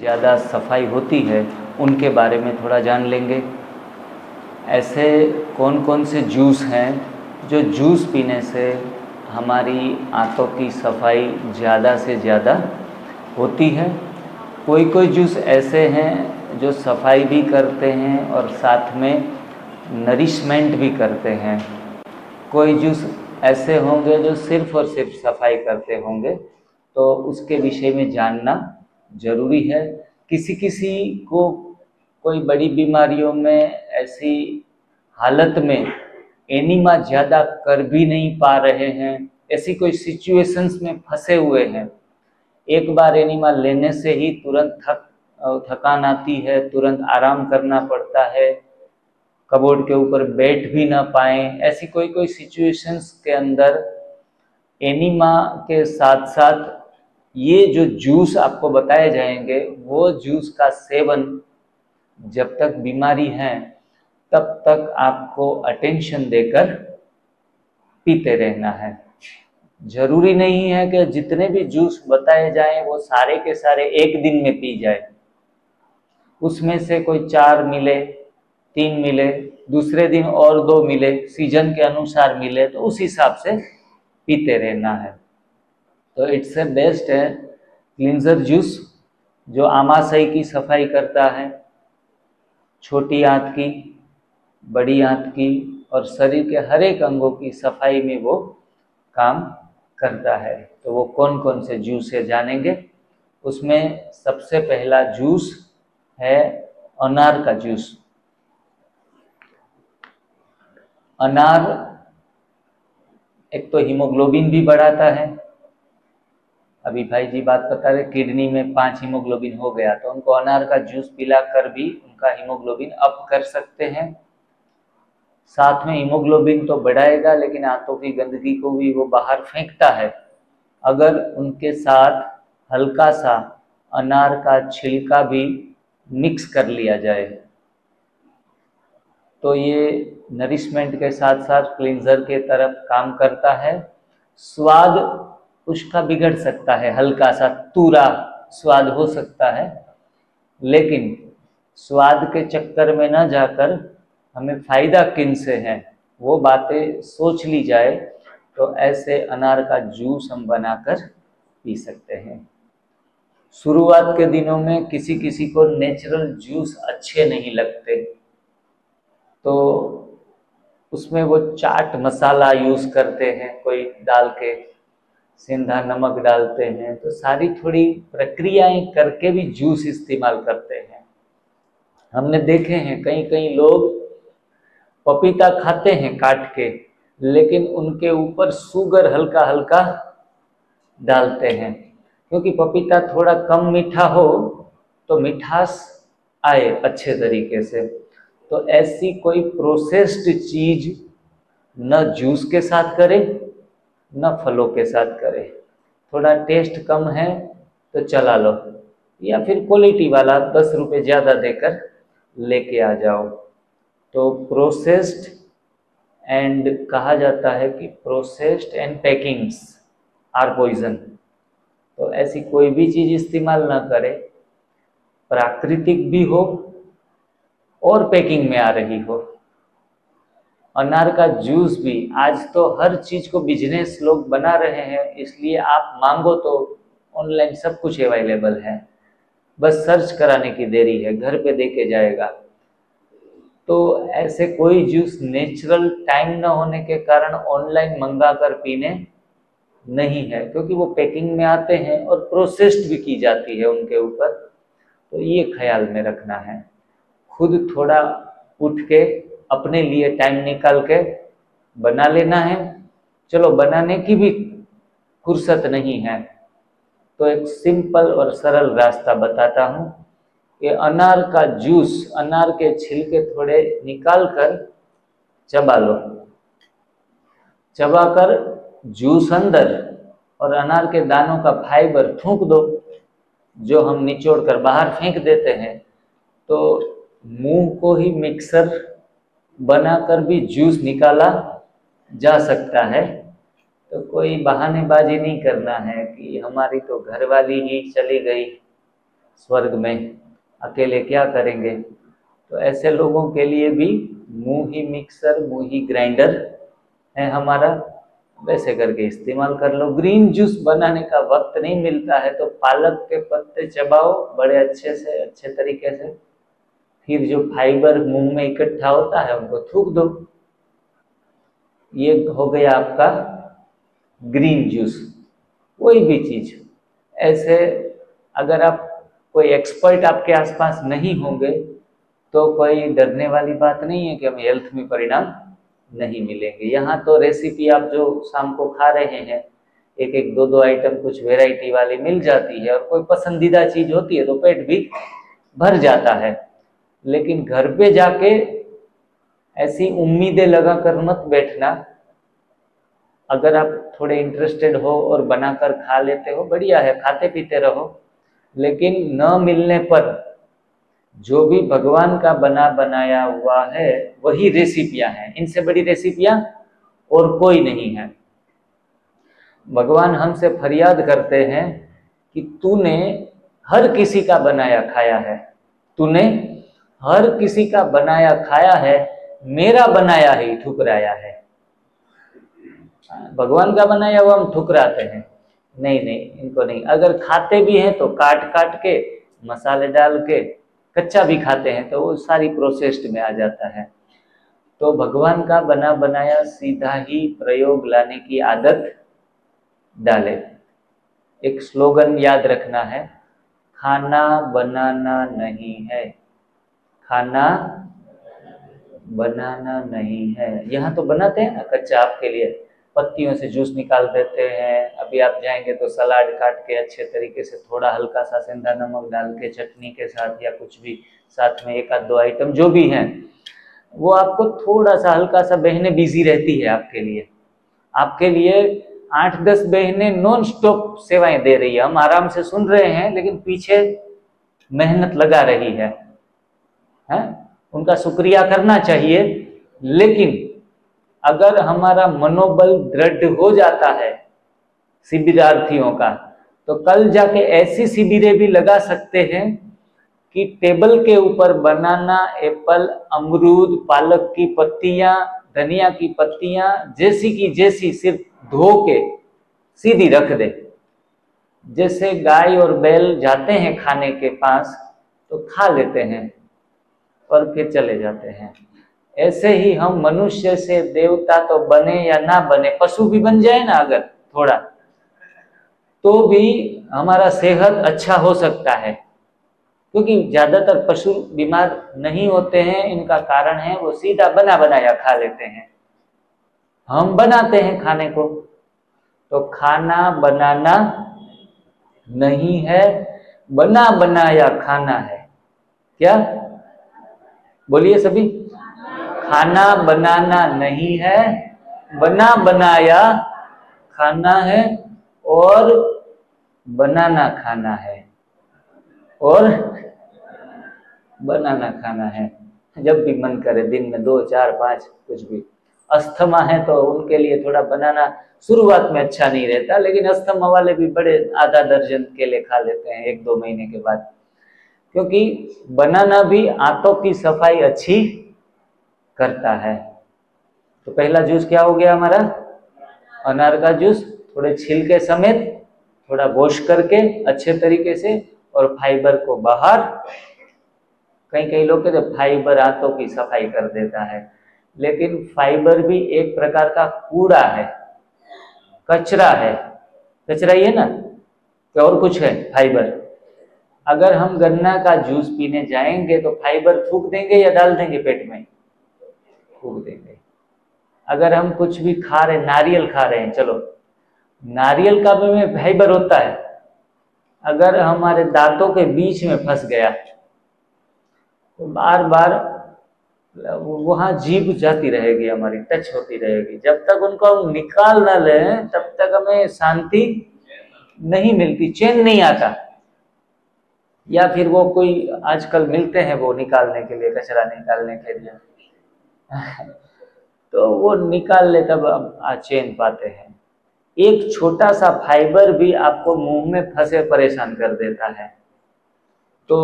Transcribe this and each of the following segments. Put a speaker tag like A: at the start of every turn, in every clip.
A: ज़्यादा सफाई होती है उनके बारे में थोड़ा जान लेंगे। ऐसे कौन कौन से जूस हैं जो जूस पीने से हमारी आंतों की सफाई ज़्यादा से ज़्यादा होती है। कोई कोई जूस ऐसे हैं जो सफाई भी करते हैं और साथ में नरिशमेंट भी करते हैं। कोई जूस ऐसे होंगे जो सिर्फ़ और सिर्फ सफाई करते होंगे, तो उसके विषय में जानना ज़रूरी है। किसी किसी को कोई बड़ी बीमारियों में ऐसी हालत में एनीमा ज़्यादा कर भी नहीं पा रहे हैं, ऐसी कोई सिचुएशंस में फंसे हुए हैं, एक बार एनीमा लेने से ही तुरंत थकान आती है, तुरंत आराम करना पड़ता है, कबोर्ड के ऊपर बैठ भी ना पाएँ, ऐसी कोई कोई सिचुएशंस के अंदर एनीमा के साथ साथ ये जो जूस आपको बताए जाएंगे वो जूस का सेवन जब तक बीमारी है तब तक आपको अटेंशन देकर पीते रहना है। जरूरी नहीं है कि जितने भी जूस बताए जाएं वो सारे के सारे एक दिन में पी जाए। उसमें से कोई 4 मिले, 3 मिले, दूसरे दिन और 2 मिले, सीजन के अनुसार मिले, तो उस हिसाब से पीते रहना है। तो इट्स ए बेस्ट है क्लींजर जूस जो आमाशय की सफाई करता है, छोटी आंत की, बड़ी आंत की और शरीर के हर एक अंगों की सफाई में वो काम करता है। तो वो कौन कौन से जूस है जानेंगे। उसमें सबसे पहला जूस है अनार का जूस। अनार एक तो हीमोग्लोबिन भी बढ़ाता है। अभी भाई जी बात बता रहे किडनी में 5 हीमोग्लोबिन हो गया, तो उनको अनार का जूस पिलाकर भी उनका हीमोग्लोबिन अप कर सकते हैं। साथ में हीमोग्लोबिन तो बढ़ाएगा लेकिन आंतों की गंदगी को भी वो बाहर फेंकता है। अगर उनके साथ हल्का सा अनार का छिलका भी मिक्स कर लिया जाए तो ये नरिशमेंट के साथ साथ क्लींजर के तरफ काम करता है। स्वाद उसका बिगड़ सकता है, हल्का सा तूरा स्वाद हो सकता है, लेकिन स्वाद के चक्कर में न जाकर हमें फायदा किन से है वो बातें सोच ली जाए तो ऐसे अनार का जूस हम बनाकर पी सकते हैं। शुरुआत के दिनों में किसी किसी को नेचुरल जूस अच्छे नहीं लगते, तो उसमें वो चाट मसाला यूज़ करते हैं, कोई डाल के सेंधा नमक डालते हैं, तो सारी थोड़ी प्रक्रियाएं करके भी जूस इस्तेमाल करते हैं। हमने देखे हैं कई कई लोग पपीता खाते हैं काट के, लेकिन उनके ऊपर शुगर हल्का हल्का डालते हैं, क्योंकि पपीता थोड़ा कम मीठा हो तो मिठास आए अच्छे तरीके से। तो ऐसी कोई प्रोसेस्ड चीज न जूस के साथ करे न फलों के साथ करे। थोड़ा टेस्ट कम है तो चला लो, या फिर क्वालिटी वाला 10 रुपये ज़्यादा देकर लेके आ जाओ। तो प्रोसेस्ड एंड कहा जाता है कि processed and packings are poison. तो ऐसी कोई भी चीज़ इस्तेमाल ना करें, प्राकृतिक भी हो और पैकिंग में आ रही हो। अनार का जूस भी आज तो हर चीज़ को बिजनेस लोग बना रहे हैं, इसलिए आप मांगो तो ऑनलाइन सब कुछ अवेलेबल है, बस सर्च कराने की देरी है, घर पे देके जाएगा। तो ऐसे कोई जूस नेचुरल टाइम न होने के कारण ऑनलाइन मंगा कर पीने नहीं है, क्योंकि वो पैकिंग में आते हैं और प्रोसेस्ड भी की जाती है उनके ऊपर। तो ये ख्याल में रखना है। खुद थोड़ा उठ के अपने लिए टाइम निकाल के बना लेना है। चलो बनाने की भी फुर्सत नहीं है तो एक सिंपल और सरल रास्ता बताता हूँ कि अनार का जूस, अनार के छिलके थोड़े निकाल कर चबा लो, चबाकर जूस अंदर और अनार के दानों का फाइबर थूक दो, जो हम निचोड़ कर बाहर फेंक देते हैं। तो मुंह को ही मिक्सर बनाकर भी जूस निकाला जा सकता है। तो कोई बहानेबाजी नहीं करना है कि हमारी तो घरवाली ही चली गई, स्वर्ग में अकेले क्या करेंगे। तो ऐसे लोगों के लिए भी मुंह ही मिक्सर, मुंह ही ग्राइंडर है हमारा, वैसे करके इस्तेमाल कर लो। ग्रीन जूस बनाने का वक्त नहीं मिलता है तो पालक के पत्ते चबाओ बड़े अच्छे से, अच्छे तरीके से, फिर जो फाइबर मुंह में इकट्ठा होता है उनको थूक दो। ये हो गया आपका ग्रीन जूस। कोई भी चीज ऐसे, अगर आप कोई एक्सपर्ट आपके आसपास नहीं होंगे तो कोई डरने वाली बात नहीं है कि हमें हेल्थ में परिणाम नहीं मिलेंगे। यहाँ तो रेसिपी आप जो शाम को खा रहे हैं, एक एक दो दो आइटम कुछ वैरायटी वाली मिल जाती है और कोई पसंदीदा चीज होती है तो पेट भी भर जाता है। लेकिन घर पे जाके ऐसी उम्मीदें लगा कर मत बैठना। अगर आप थोड़े इंटरेस्टेड हो और बनाकर खा लेते हो, बढ़िया है, खाते पीते रहो। लेकिन न मिलने पर जो भी भगवान का बना बनाया हुआ है वही रेसिपियां हैं, इनसे बड़ी रेसिपियां और कोई नहीं है। भगवान हमसे फरियाद करते हैं कि तूने हर किसी का बनाया खाया है, तूने हर किसी का बनाया खाया है, मेरा बनाया ही ठुकराया है। भगवान का बनाया हुआ हम ठुकराते हैं, नहीं नहीं, इनको नहीं। अगर खाते भी हैं तो काट काट के, मसाले डाल के, कच्चा भी खाते हैं तो वो सारी प्रोसेस्ड में आ जाता है। तो भगवान का बना बनाया सीधा ही प्रयोग लाने की आदत डाले। एक स्लोगन याद रखना है, खाना बनाना नहीं है, खाना बनाना नहीं है। यहाँ तो बनाते हैं ना कच्चा, आपके लिए पत्तियों से जूस निकाल देते हैं। अभी आप जाएंगे तो सलाद काट के अच्छे तरीके से, थोड़ा हल्का सा सेंधा नमक डाल के चटनी के साथ या कुछ भी साथ में, एक आध दो आइटम जो भी हैं, वो आपको थोड़ा सा हल्का सा बहनें बिजी रहती है आपके लिए। आपके लिए 8-10 बहनें नॉन स्टॉप सेवाएं दे रही है। हम आराम से सुन रहे हैं लेकिन पीछे मेहनत लगा रही है, उनका शुक्रिया करना चाहिए। लेकिन अगर हमारा मनोबल दृढ़ हो जाता है शिविरार्थियों का, तो कल जाके ऐसी शिविरें भी लगा सकते हैं कि टेबल के ऊपर बनाना, एप्पल, अमरूद, पालक की पत्तियां, धनिया की पत्तियां जैसी की जैसी सिर्फ धो के सीधी रख दे। जैसे गाय और बैल जाते हैं खाने के पास तो खा लेते हैं और फिर चले जाते हैं, ऐसे ही हम मनुष्य से देवता तो बने या ना बने, पशु भी बन जाए ना अगर थोड़ा, तो भी हमारा सेहत अच्छा हो सकता है। क्योंकि ज्यादातर पशु बीमार नहीं होते हैं, इनका कारण है वो सीधा बना बनाया खा लेते हैं। हम बनाते हैं खाने को, तो खाना बनाना नहीं है, बना बनाया खाना है। क्या बोलिए सभी, खाना बनाना नहीं है, बना बनाया खाना है और बनाना खाना है और बनाना खाना है। जब भी मन करे दिन में 2, 4, 5 कुछ भी। अस्थमा है तो उनके लिए थोड़ा बनाना शुरुआत में अच्छा नहीं रहता, लेकिन अस्थमा वाले भी बड़े आधा दर्जन केले खा लेते हैं 1-2 महीने के बाद। क्योंकि बनाना भी आंतों की सफाई अच्छी करता है। तो पहला जूस क्या हो गया हमारा, अनार का जूस, थोड़े छिलके समेत, थोड़ा वॉश करके अच्छे तरीके से, और फाइबर को बाहर। कई लोग कहते हैं फाइबर आंतों की सफाई कर देता है, लेकिन फाइबर भी एक प्रकार का कूड़ा है, कचरा है। कचरा ही है ना, क्या और कुछ है फाइबर। अगर हम गन्ना का जूस पीने जाएंगे तो फाइबर थूक देंगे या डाल देंगे पेट में, थूक देंगे। अगर हम कुछ भी खा रहे, नारियल खा रहे हैं, चलो नारियल का भी में फाइबर होता है, अगर हमारे दांतों के बीच में फंस गया तो बार बार वहां जीभ जाती रहेगी, हमारी टच होती रहेगी। जब तक उनको हम निकाल ना लें तब तक हमें शांति नहीं मिलती, चैन नहीं आता। या फिर वो कोई आजकल मिलते हैं वो निकालने के लिए, कचरा निकालने के लिए तो वो निकाल ले तब आप चैन पाते हैं। एक छोटा सा फाइबर भी आपको मुंह में फंसे परेशान कर देता है। तो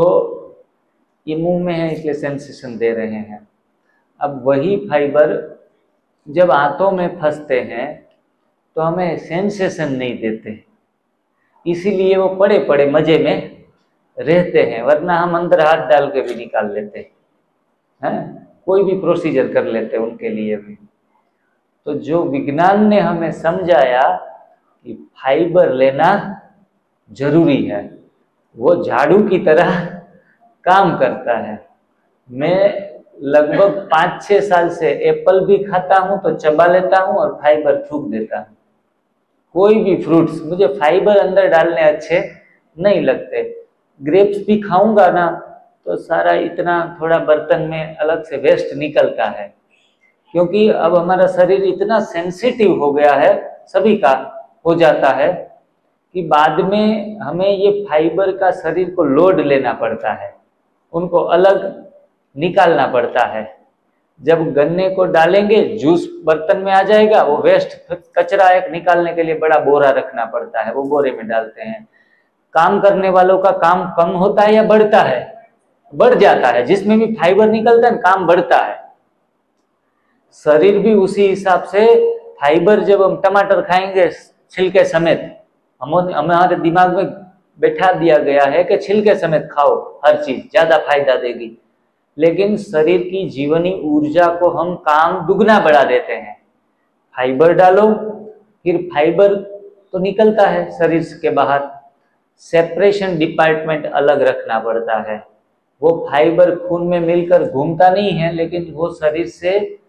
A: ये मुंह में है इसलिए सेंसेशन दे रहे हैं। अब वही फाइबर जब आंतों में फंसते हैं तो हमें सेंसेशन नहीं देते, इसीलिए वो पड़े पड़े मजे में रहते हैं, वरना हम अंदर हाथ डाल के भी निकाल लेते हैं, कोई भी प्रोसीजर कर लेते उनके लिए भी। तो जो विज्ञान ने हमें समझाया कि फाइबर लेना जरूरी है, वो झाड़ू की तरह काम करता है। मैं लगभग 5-6 साल से एप्पल भी खाता हूं तो चबा लेता हूं और फाइबर थूक देता हूं। कोई भी फ्रूट्स मुझे फाइबर अंदर डालने अच्छे नहीं लगते। ग्रेप्स भी खाऊंगा ना तो सारा इतना थोड़ा बर्तन में अलग से वेस्ट निकलता है, क्योंकि अब हमारा शरीर इतना सेंसिटिव हो गया है, सभी का हो जाता है कि बाद में हमें ये फाइबर का शरीर को लोड लेना पड़ता है, उनको अलग निकालना पड़ता है। जब गन्ने को डालेंगे जूस बर्तन में आ जाएगा, वो वेस्ट कचरा एक निकालने के लिए बड़ा बोरा रखना पड़ता है, वो बोरे में डालते हैं। काम करने वालों का काम कम होता है या बढ़ता है? बढ़ जाता है। जिसमें भी फाइबर निकलता है काम बढ़ता है। शरीर भी उसी हिसाब से फाइबर, जब हम टमाटर खाएंगे छिलके समेत, हमारे दिमाग में बैठा दिया गया है कि छिलके समेत खाओ, हर चीज ज्यादा फायदा देगी, लेकिन शरीर की जीवनी ऊर्जा को हम काम दुगना बढ़ा देते हैं। फाइबर डालो, फिर फाइबर तो निकलता है शरीर के बाहर, सेपरेशन डिपार्टमेंट अलग रखना पड़ता है। वो फाइबर खून में मिलकर घूमता नहीं है, लेकिन वो शरीर से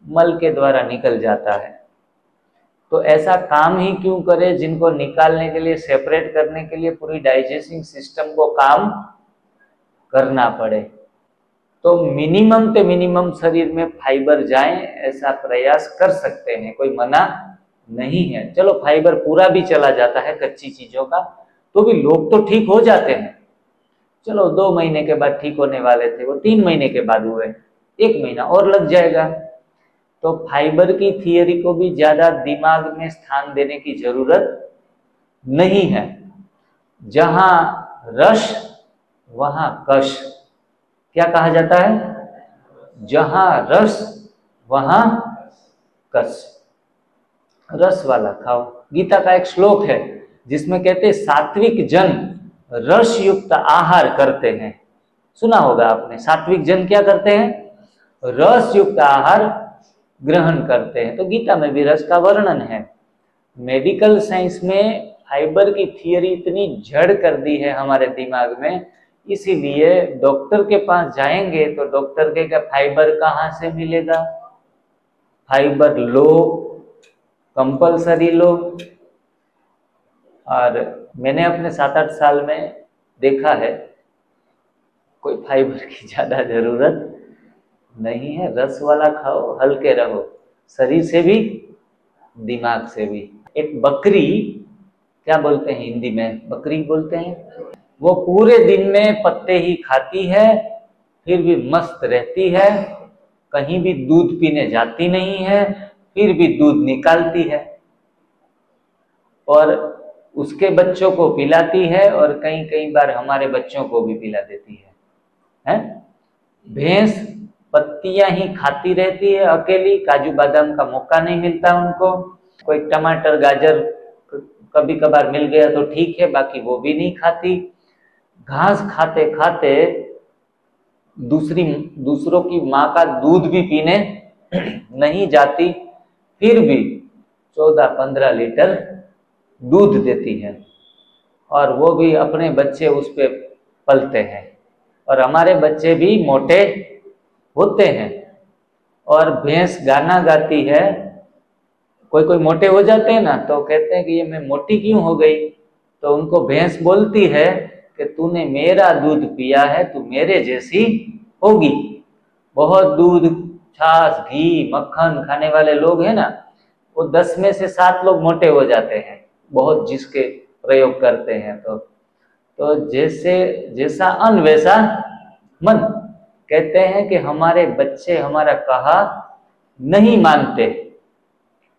A: मल के द्वारा निकल जाता है। तो ऐसा काम ही क्यों करे जिनको निकालने के लिए, सेपरेट करने के लिए पूरी डाइजेस्टिंग सिस्टम को काम करना पड़े। तो मिनिमम से मिनिमम शरीर में फाइबर जाए, ऐसा प्रयास कर सकते हैं, कोई मना नहीं है। चलो फाइबर पूरा भी चला जाता है कच्ची चीजों का, तो भी लोग तो ठीक हो जाते हैं। चलो 2 महीने के बाद ठीक होने वाले थे, वो 3 महीने के बाद हुए, 1 महीना और लग जाएगा। तो फाइबर की थियरी को भी ज्यादा दिमाग में स्थान देने की जरूरत नहीं है। जहां रस वहां कष, क्या कहा जाता है? जहां रस वहां कष, रस वाला खाओ। गीता का एक श्लोक है जिसमें कहते हैं सात्विक जन रस युक्त आहार करते हैं। सुना होगा आपने, सात्विक जन क्या करते हैं? रस युक्त आहार ग्रहण करते हैं। तो गीता में भी रस का वर्णन है। मेडिकल साइंस में फाइबर की थियरी इतनी जड़ कर दी है हमारे दिमाग में, इसीलिए डॉक्टर के पास जाएंगे तो डॉक्टर के फाइबर कहाँ से मिलेगा? फाइबर लो, कंपलसरी लो। और मैंने अपने 7-8 साल में देखा है कोई फाइबर की ज्यादा जरूरत नहीं है। रस वाला खाओ, हल्के रहो, शरीर से भी दिमाग से भी। एक बकरी, क्या बोलते हैं हिंदी में, बकरी बोलते हैं, वो पूरे दिन में पत्ते ही खाती है, फिर भी मस्त रहती है, कहीं भी दूध पीने जाती नहीं है, फिर भी दूध निकालती है और उसके बच्चों को पिलाती है, और कई बार हमारे बच्चों को भी पिला देती है? भैंस पत्तियां ही खाती रहती है अकेली, काजू बादाम का मौका नहीं मिलता उनको। कोई टमाटर गाजर कभी कभार मिल गया तो ठीक है, बाकी वो भी नहीं खाती। घास खाते खाते दूसरों की माँ का दूध भी पीने नहीं जाती, फिर भी 14-15 लीटर दूध देती है, और वो भी अपने बच्चे उस पे पलते हैं, और हमारे बच्चे भी मोटे होते हैं। और भैंस गाना गाती है, कोई मोटे हो जाते हैं ना, तो कहते हैं कि ये मैं मोटी क्यों हो गई? तो उनको भैंस बोलती है कि तूने मेरा दूध पिया है, तू मेरे जैसी होगी। बहुत दूध, छाछ, घी, मक्खन खाने वाले लोग हैं ना, वो 10 में से 7 लोग मोटे हो जाते हैं, बहुत जिसके प्रयोग करते हैं। तो जैसा अन्न वैसा मन, कहते हैं कि हमारे बच्चे हमारा कहा नहीं मानते,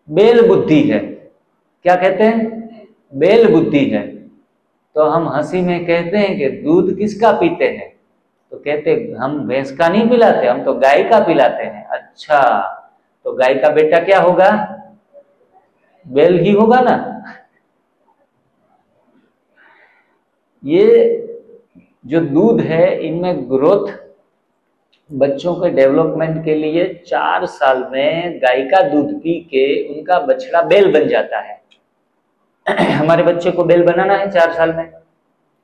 A: बेल बुद्धि है। क्या कहते हैं? बेल बुद्धि है। तो हम हंसी में कहते हैं कि दूध किसका पीते हैं, तो कहते हम भैंस का नहीं पिलाते, हम तो गाय का पिलाते हैं। अच्छा, तो गाय का बेटा क्या होगा? बैल ही होगा ना। ये जो दूध है इनमें ग्रोथ, बच्चों के डेवलपमेंट के लिए 4 साल में गाय का दूध पी के उनका बछड़ा बैल बन जाता है। हमारे बच्चे को बैल बनाना है 4 साल में,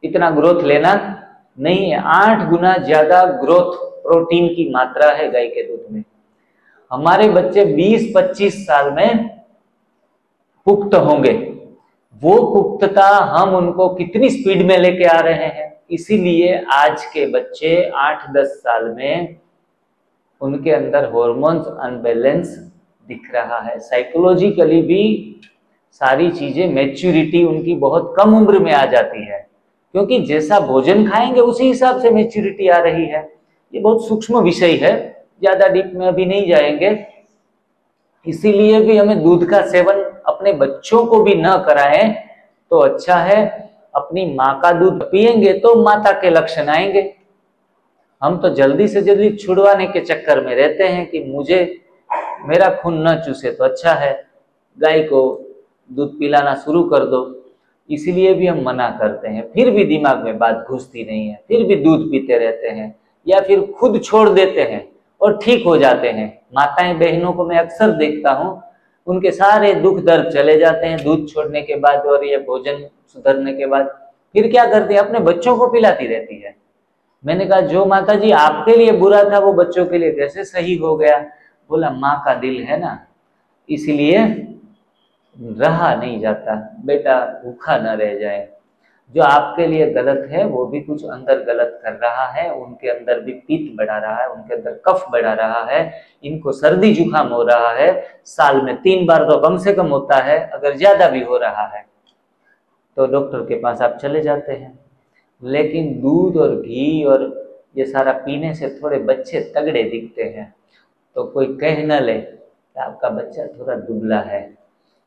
A: इतना ग्रोथ लेना नहीं है। 8 गुना ज्यादा ग्रोथ प्रोटीन की मात्रा है गाय के दूध में। हमारे बच्चे 20-25 साल में पुख्त होंगे। वो पुख्तता हम उनको कितनी स्पीड में लेके आ रहे हैं। इसीलिए आज के बच्चे 8-10 साल में उनके अंदर हॉर्मोन्स अनबैलेंस दिख रहा है। साइकोलॉजिकली भी सारी चीजें, मैच्योरिटी उनकी बहुत कम उम्र में आ जाती है, क्योंकि जैसा भोजन खाएंगे उसी हिसाब से मैच्योरिटी आ रही है। ये बहुत सूक्ष्म विषय है, ज्यादा डीप में अभी नहीं जाएंगे। इसीलिए भी हमें दूध का सेवन अपने बच्चों को भी न कराएं तो अच्छा है। अपनी माँ का दूध पिएंगे तो माता के लक्षण आएंगे। हम तो जल्दी से जल्दी छुड़वाने के चक्कर में रहते हैं कि मुझे मेरा खून न चूसे तो अच्छा है, गाय को दूध पिलाना शुरू कर दो। इसीलिए भी हम मना करते हैं, फिर भी दिमाग में बात घुसती नहीं है, फिर भी दूध पीते रहते हैं, या फिर खुद छोड़ देते हैं और ठीक हो जाते हैं। माताएं बहनों को मैं अक्सर देखता हूँ, उनके सारे दुख दर्द चले जाते हैं दूध छोड़ने के बाद और ये भोजन सुधरने के बाद। फिर क्या करती है? अपने बच्चों को पिलाती रहती है। मैंने कहा जो माता जी आपके लिए बुरा था वो बच्चों के लिए कैसे सही हो गया? बोला माँ का दिल है ना, इसलिए रहा नहीं जाता, बेटा भूखा न रह जाए। जो आपके लिए गलत है वो भी कुछ अंदर गलत कर रहा है, उनके अंदर भी पित्त बढ़ा रहा है, उनके अंदर कफ बढ़ा रहा है, इनको सर्दी जुकाम हो रहा है। साल में 3 बार तो कम से कम होता है, अगर ज्यादा भी हो रहा है तो डॉक्टर के पास आप चले जाते हैं। लेकिन दूध और घी और ये सारा पीने से थोड़े बच्चे तगड़े दिखते हैं, तो कोई कह न ले कि आपका बच्चा थोड़ा दुबला है।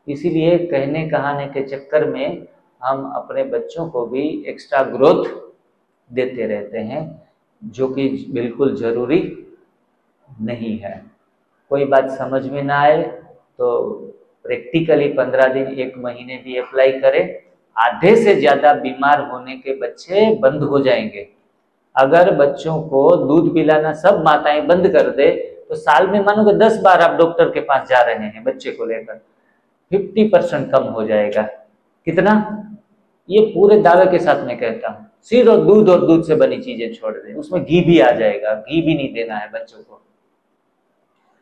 A: इसीलिए कहने कहाने के चक्कर में हम अपने बच्चों को भी एक्स्ट्रा ग्रोथ देते रहते हैं, जो कि बिल्कुल जरूरी नहीं है। कोई बात समझ में ना आए तो प्रैक्टिकली 15 दिन 1 महीने भी अप्लाई करें। आधे से ज्यादा बीमार होने के बच्चे बंद हो जाएंगे। अगर बच्चों को दूध पिलाना सब माताएं बंद कर दे तो साल में मानो कि 10 बार आप डॉक्टर के पास जा रहे हैं बच्चे को लेकर, 50% कम हो जाएगा। कितना? ये पूरे दावे के साथ मैं कहता हूँ। सिर्फ दूध और दूध से बनी चीजें छोड़ दें, उसमें घी भी आ जाएगा, घी भी नहीं देना है बच्चों को।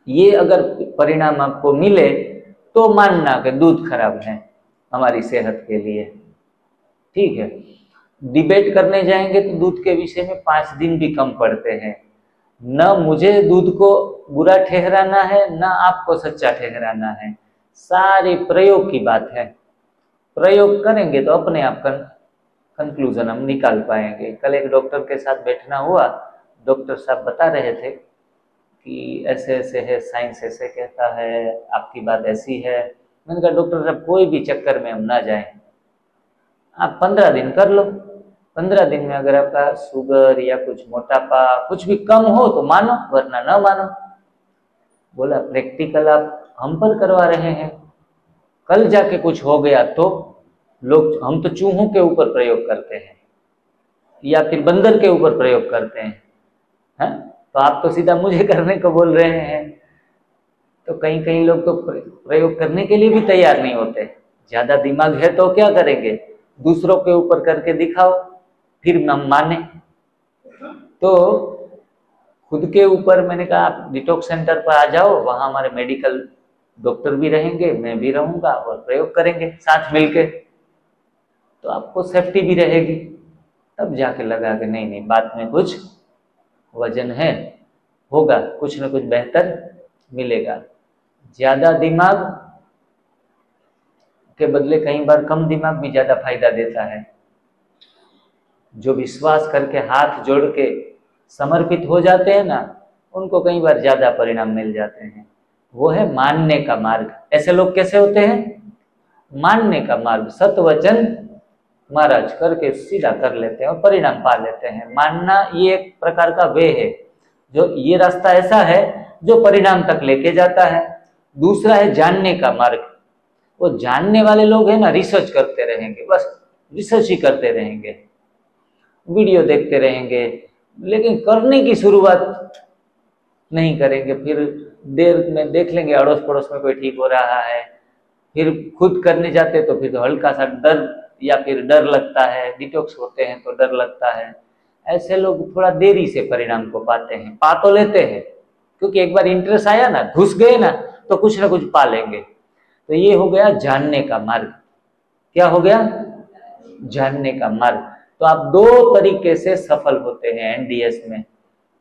A: ये अगर परिणाम आपको मिले तो मानना कि दूध खराब है हमारी सेहत के लिए, ठीक है। डिबेट करने जाएंगे तो दूध के विषय में 5 दिन भी कम पड़ते हैं। न मुझे दूध को बुरा ठहराना है, न आपको सच्चा ठहराना है, सारी प्रयोग की बात है। प्रयोग करेंगे तो अपने आप कंक्लूजन हम निकाल पाएंगे। कल एक डॉक्टर के साथ बैठना हुआ, डॉक्टर साहब बता रहे थे कि ऐसे ऐसे है, साइंस ऐसे कहता है, आपकी बात ऐसी है। मैंने कहा डॉक्टर साहब कोई भी चक्कर में हम ना जाएं, आप 15 दिन कर लो। 15 दिन में अगर आपका शुगर या कुछ मोटापा कुछ भी कम हो तो मानो, वरना ना मानो। बोला प्रैक्टिकल आप हम पर करवा रहे हैं, कल जाके कुछ हो गया तो लोग, हम तो चूहों के ऊपर प्रयोग करते हैं या फिर बंदर के ऊपर प्रयोग करते हैं, तो आप तो सीधा मुझे करने को बोल रहे हैं। तो कहीं कहीं लोग तो प्रयोग करने के लिए भी तैयार नहीं होते। ज्यादा दिमाग है तो क्या करेंगे, दूसरों के ऊपर करके दिखाओ, फिर हम माने। तो खुद के ऊपर मैंने कहा आप डिटॉक्स सेंटर पर आ जाओ, वहां हमारे मेडिकल डॉक्टर भी रहेंगे, मैं भी रहूंगा और प्रयोग करेंगे साथ मिलके, तो आपको सेफ्टी भी रहेगी। तब जाके लगा कि नहीं नहीं, बात में कुछ वजन है, होगा कुछ न कुछ बेहतर मिलेगा। ज्यादा दिमाग के बदले कई बार कम दिमाग भी ज्यादा फायदा देता है। जो विश्वास करके हाथ जोड़ के समर्पित हो जाते हैं ना, उनको कई बार ज्यादा परिणाम मिल जाते हैं। वो है मानने का मार्ग। ऐसे लोग कैसे होते हैं? मानने का मार्ग, सत वचन महाराज करके सीधा कर लेते हैं और परिणाम पा लेते हैं। मानना ये एक प्रकार का वे है, जो ये रास्ता ऐसा है जो परिणाम तक लेके जाता है। दूसरा है जानने का मार्ग। वो जानने वाले लोग हैं ना, रिसर्च करते रहेंगे, बस रिसर्च ही करते रहेंगे, वीडियो देखते रहेंगे, लेकिन करने की शुरुआत नहीं करेंगे। फिर देर में देख लेंगे अड़ोस पड़ोस में कोई ठीक हो रहा है, फिर खुद करने जाते तो फिर तो हल्का सा डर या फिर डर लगता है, डिटॉक्स होते हैं तो डर लगता है। ऐसे लोग थोड़ा देरी से परिणाम को पाते हैं। पा तो लेते हैं, क्योंकि एक बार इंटरेस्ट आया ना, घुस गए ना, तो कुछ ना कुछ पा लेंगे। तो ये हो गया जानने का मार्ग। क्या हो गया? जानने का मार्ग। तो आप दो तरीके से सफल होते हैं एनडीएस में।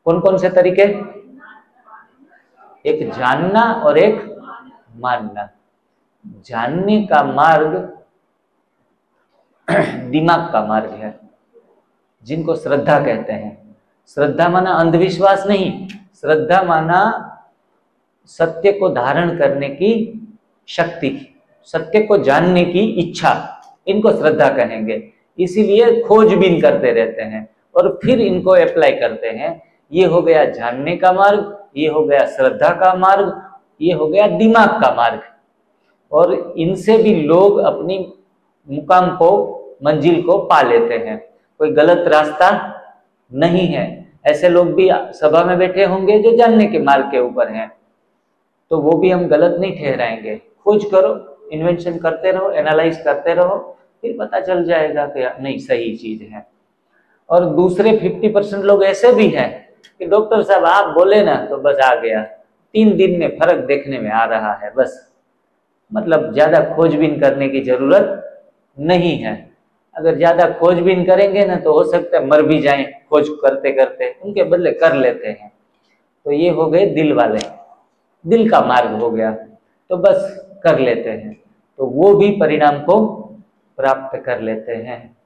A: कौन कौन से तरीके? एक जानना और एक मानना। जानने का मार्ग दिमाग का मार्ग है, जिनको श्रद्धा कहते हैं। श्रद्धा माना अंधविश्वास नहीं, श्रद्धा माना सत्य को धारण करने की शक्ति, सत्य को जानने की इच्छा, इनको श्रद्धा कहेंगे। इसीलिए खोजबीन करते रहते हैं और फिर इनको अप्लाई करते हैं। ये हो गया जानने का मार्ग, ये हो गया श्रद्धा का मार्ग, ये हो गया दिमाग का मार्ग। और इनसे भी लोग अपनी मुकाम को, मंजिल को पा लेते हैं। कोई गलत रास्ता नहीं है। ऐसे लोग भी सभा में बैठे होंगे जो जानने के मार्ग के ऊपर हैं, तो वो भी हम गलत नहीं ठहराएंगे। खोज करो, इन्वेंशन करते रहो, एनालाइज करते रहो, फिर पता चल जाएगा कि नहीं सही चीज है। और दूसरे 50% लोग ऐसे भी हैं कि डॉक्टर साहब आप बोले ना तो बस आ गया, 3 दिन में फर्क देखने में आ रहा है, बस मतलब ज्यादा खोजबीन करने की जरूरत नहीं है। अगर ज्यादा खोजबीन करेंगे ना तो हो सकता है मर भी जाएं खोज करते करते, उनके बदले कर लेते हैं। तो ये हो गए दिल वाले, दिल का मार्ग हो गया, तो बस कर लेते हैं, तो वो भी परिणाम को प्राप्त कर लेते हैं।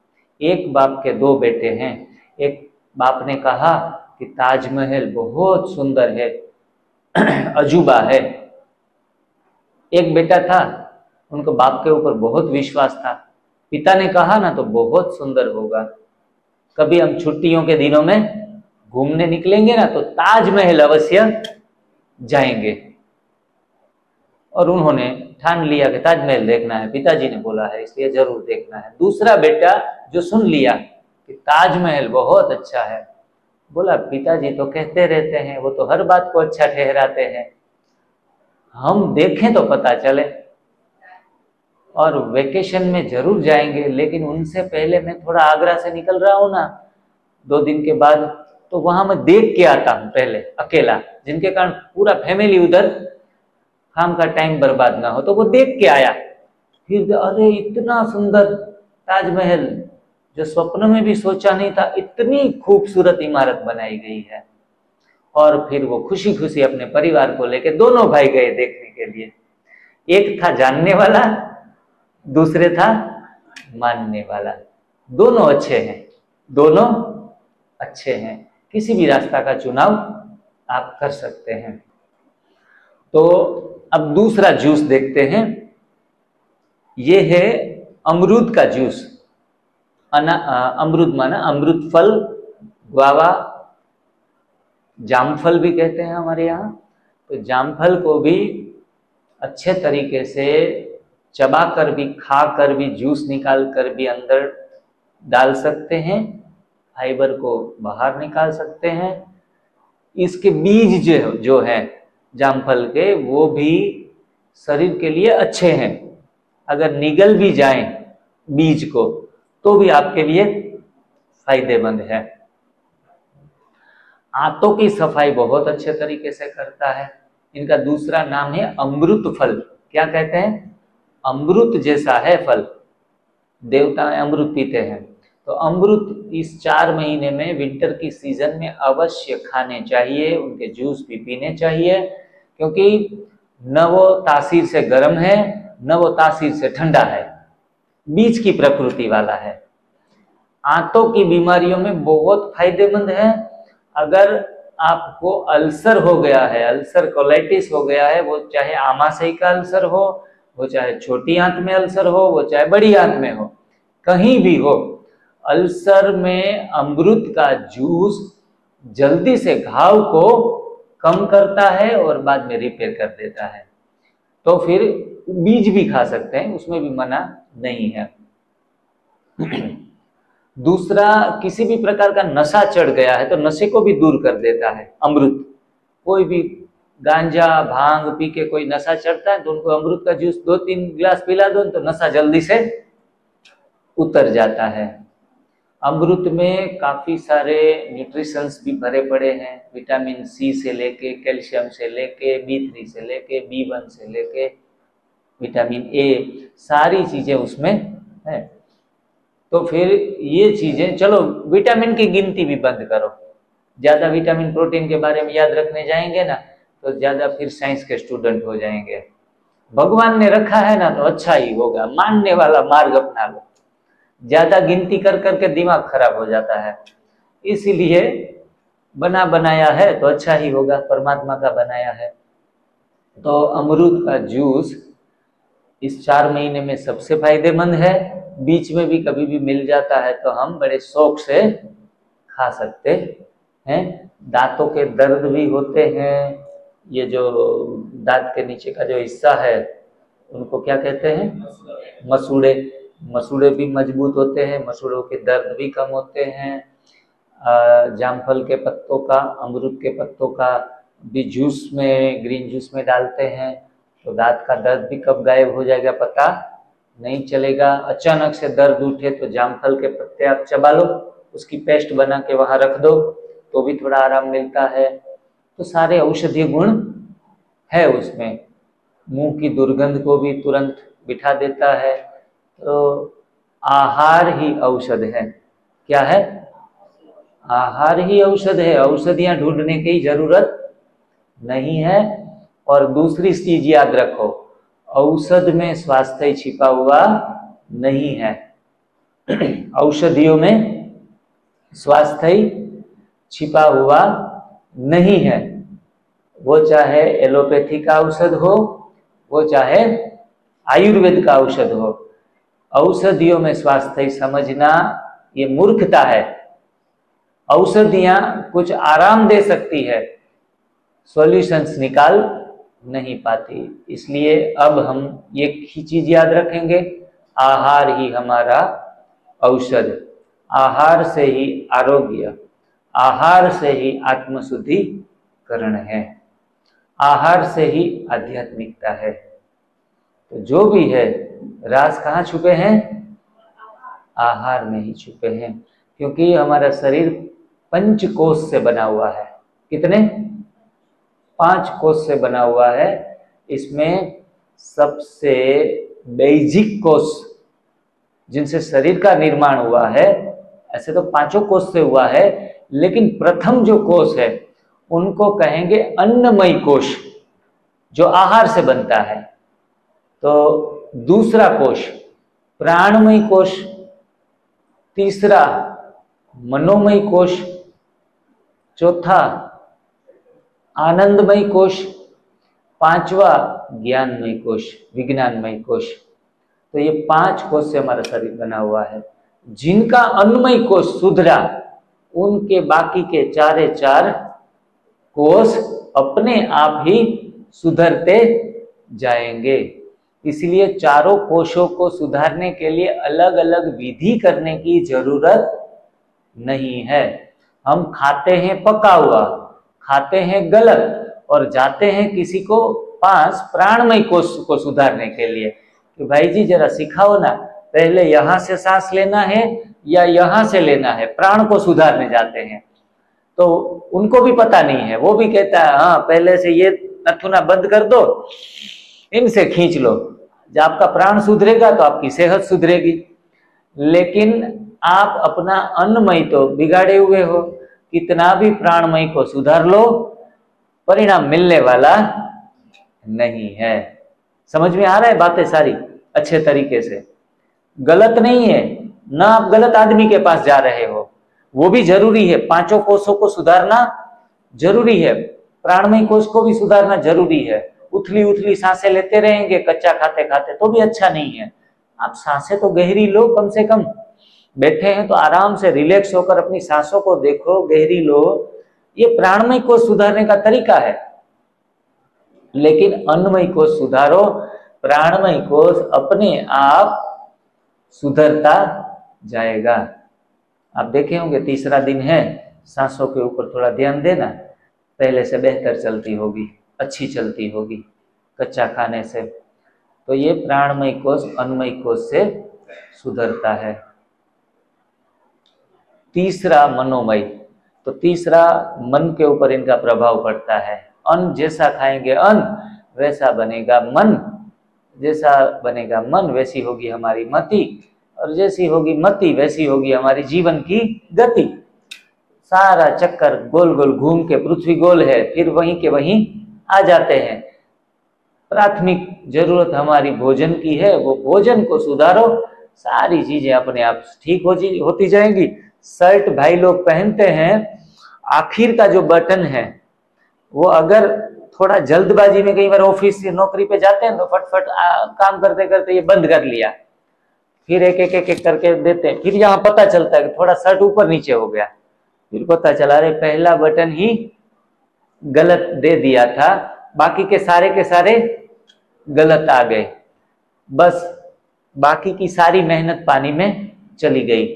A: एक बाप के 2 बेटे हैं। एक बाप ने कहा कि ताजमहल बहुत सुंदर है, अजूबा है। एक बेटा था, उनको बाप के ऊपर बहुत विश्वास था। पिता ने कहा ना तो बहुत सुंदर होगा, कभी हम छुट्टियों के दिनों में घूमने निकलेंगे ना तो ताजमहल अवश्य जाएंगे। और उन्होंने ठान लिया कि ताजमहल देखना है, पिताजी ने बोला है इसलिए जरूर देखना है। दूसरा बेटा जो सुन लिया कि ताजमहल बहुत अच्छा है, बोला पिताजी तो कहते रहते हैं, वो तो हर बात को अच्छा ठहराते हैं, हम देखें तो पता चले। और वेकेशन में जरूर जाएंगे, लेकिन उनसे पहले मैं थोड़ा आगरा से निकल रहा हूं ना 2 दिन के बाद, तो वहां मैं देख के आता हूं पहले अकेला, जिनके कारण पूरा फैमिली उधर काम का टाइम बर्बाद ना हो। तो वो देख के आया, फिर अरे इतना सुंदर ताजमहल, जो स्वप्न में भी सोचा नहीं था, इतनी खूबसूरत इमारत बनाई गई है। और फिर वो खुशी खुशी अपने परिवार को लेके दोनों भाई गए देखने के लिए। एक था जानने वाला, दूसरे था मानने वाला। दोनों अच्छे हैं, दोनों अच्छे हैं। किसी भी रास्ता का चुनाव आप कर सकते हैं। तो अब दूसरा जूस देखते हैं। ये है अमरूद का जूस। अमरूद माना अमृत फल, गुआवा, जामफल भी कहते हैं हमारे यहाँ। तो जामफल को भी अच्छे तरीके से चबा कर भी, खा कर भी, जूस निकाल कर भी अंदर डाल सकते हैं, फाइबर को बाहर निकाल सकते हैं। इसके बीज जो है जामफल के, वो भी शरीर के लिए अच्छे हैं। अगर निगल भी जाएं बीज को तो भी आपके लिए फायदेमंद है। आंतों की सफाई बहुत अच्छे तरीके से करता है। इनका दूसरा नाम है अमृत फल। क्या कहते हैं? अमृत जैसा है फल, देवता अमृत पीते हैं। तो अमृत इस 4 महीने में, विंटर की सीजन में अवश्य खाने चाहिए, उनके जूस भी पीने चाहिए, क्योंकि न वो तासीर से गर्म है न वो तासीर से ठंडा है, बीच की प्रकृति वाला है। आंतों की बीमारियों में बहुत फायदेमंद है। अगर आपको अल्सर हो गया है, अल्सर कोलाइटिस हो गया है, वो चाहे आमाशय का अल्सर हो, वो चाहे छोटी आंत में अल्सर हो, वो चाहे बड़ी आंत में हो, कहीं भी हो, अल्सर में अमृत का जूस जल्दी से घाव को कम करता है और बाद में रिपेयर कर देता है। तो फिर बीज भी खा सकते हैं, उसमें भी मना नहीं है। दूसरा, किसी भी प्रकार का नशा चढ़ गया है तो नशे को भी दूर कर देता है अमृत। कोई भी गांजा भांग पी के कोई नशा चढ़ता है तो उनको अमृत का जूस 2-3 गिलास पिला दो तो नशा जल्दी से उतर जाता है। अमृत में काफी सारे न्यूट्रिशंस भी भरे पड़े हैं, विटामिन सी से लेके, कैल्शियम से लेके, B3 से लेके, B1 से लेके विटामिन ए, सारी चीजें उसमें है। तो फिर ये चीजें, चलो विटामिन की गिनती भी बंद करो, ज्यादा विटामिन प्रोटीन के बारे में याद रखने जाएंगे ना तो ज्यादा फिर साइंस के स्टूडेंट हो जाएंगे। भगवान ने रखा है ना तो अच्छा ही होगा, मानने वाला मार्ग अपना लो। ज्यादा गिनती कर करके दिमाग खराब हो जाता है, इसीलिए बना बनाया है तो अच्छा ही होगा, परमात्मा का बनाया है। तो अमरूद का जूस इस 4 महीने में सबसे फायदेमंद है। बीच में भी कभी भी मिल जाता है तो हम बड़े शौक से खा सकते हैं। दांतों के दर्द भी होते हैं, ये जो दांत के नीचे का जो हिस्सा है उनको क्या कहते हैं, मसूड़े, मसूड़े भी मजबूत होते हैं, मसूड़ों के दर्द भी कम होते हैं। जामफल के पत्तों का, अमरूद के पत्तों का भी जूस में, ग्रीन जूस में डालते हैं तो दांत का दर्द भी कब गायब हो जाएगा पता नहीं चलेगा। अचानक से दर्द उठे तो जामफल के पत्ते आप चबा लो, उसकी पेस्ट बना के वहां रख दो तो भी थोड़ा आराम मिलता है। तो सारे औषधीय गुण है उसमें, मुंह की दुर्गंध को भी तुरंत बिठा देता है। तो आहार ही औषध है। क्या है? आहार ही औषध है, औषधियां ढूंढने की जरूरत नहीं है। और दूसरी चीज याद रखो, औषध में स्वास्थ्य छिपा हुआ नहीं है। औषधियों में स्वास्थ्य छिपा हुआ नहीं है, वो चाहे एलोपैथी का औषध हो, वो चाहे आयुर्वेद का औषध हो। औषधियों में स्वास्थ्य समझना ये मूर्खता है। औषधियां कुछ आराम दे सकती है, सॉल्यूशंस निकाल नहीं पाती। इसलिए अब हम ये चीज याद रखेंगे, आहार ही हमारा औषध, आहार से ही आरोग्य, आहार से ही आत्मशुद्धिकरण है, आहार से ही आध्यात्मिकता है। तो जो भी है राज कहाँ छुपे हैं? आहार में ही छुपे हैं। क्योंकि हमारा शरीर 5 कोष से बना हुआ है। कितने? 5 कोष से बना हुआ है। इसमें सबसे बेसिक कोष जिनसे शरीर का निर्माण हुआ है, ऐसे तो 5 कोष से हुआ है, लेकिन प्रथम जो कोष है उनको कहेंगे अन्नमय कोष, जो आहार से बनता है। तो दूसरा कोष प्राणमय कोष, तीसरा मनोमय कोष, चौथा आनंदमय कोष, 5वां ज्ञानमय कोष, विज्ञानमय कोष। तो ये 5 कोष से हमारा शरीर बना हुआ है। जिनका अन्नमय कोष सुधरा, उनके बाकी के 4 कोष अपने आप ही सुधरते जाएंगे। इसलिए 4 कोषों को सुधारने के लिए अलग अलग विधि करने की जरूरत नहीं है। हम खाते हैं पका हुआ, खाते हैं गलत, और जाते हैं किसी को पास प्राणमय कोष को सुधारने के लिए कि भाई जी जरा सिखाओ ना, पहले यहां से सांस लेना है या यहां से लेना है। प्राण को सुधारने जाते हैं तो उनको भी पता नहीं है, वो भी कहता है हाँ पहले से ये नथुना बंद कर दो, इनसे खींच लो, जब आपका प्राण सुधरेगा तो आपकी सेहत सुधरेगी। लेकिन आप अपना अन्नमय तो बिगाड़े हुए हो, कितना भी प्राणमय को सुधार लो परिणाम मिलने वाला नहीं है। समझ में आ रहा है बातें सारी अच्छे तरीके से? गलत नहीं है ना, आप गलत आदमी के पास जा रहे हो, वो भी जरूरी है। 5 कोषों को सुधारना जरूरी है, प्राणमय कोष को भी सुधारना जरूरी है। उथली उथली सांसें लेते रहेंगे कच्चा खाते खाते तो भी अच्छा नहीं है। आप सांसें तो गहरी लो, कम से कम बैठे हैं तो आराम से रिलैक्स होकर अपनी सांसों को देखो, गहरी लो। ये प्राणमय कोश सुधारने का तरीका है। लेकिन अन्नमय कोश सुधारो, प्राणमय कोश अपने आप सुधरता जाएगा। आप देखे होंगे तीसरा दिन है, सांसों के ऊपर थोड़ा ध्यान देना, पहले से बेहतर चलती होगी, अच्छी चलती होगी कच्चा खाने से। तो ये प्राणमय कोश अन्नमय कोश से सुधरता है। तीसरा मनोमय, तो तीसरा मन के ऊपर इनका प्रभाव पड़ता है। अन्न जैसा खाएंगे अन्न वैसा बनेगा मन, जैसा बनेगा मन वैसी होगी हमारी मति, और जैसी होगी मति वैसी होगी हमारी जीवन की गति। सारा चक्कर गोल गोल घूम के, पृथ्वी गोल है, फिर वहीं के वहीं आ जाते हैं। प्राथमिक जरूरत हमारी भोजन की है, वो भोजन को सुधारो, सारी चीजें अपने आप ठीक होती जाएंगी। शर्ट भाई लोग पहनते हैं, आखिर का जो बटन है वो अगर थोड़ा जल्दबाजी में, कई बार ऑफिस से नौकरी पे जाते हैं तो फटफट काम करते करते ये बंद कर लिया, फिर एक एक एक एक करके देते हैं, फिर यहाँ पता चलता है कि थोड़ा शर्ट ऊपर नीचे हो गया, फिर पता चला अरे पहला बटन ही गलत दे दिया था, बाकी के सारे गलत आ गए, बस बाकी की सारी मेहनत पानी में चली गई।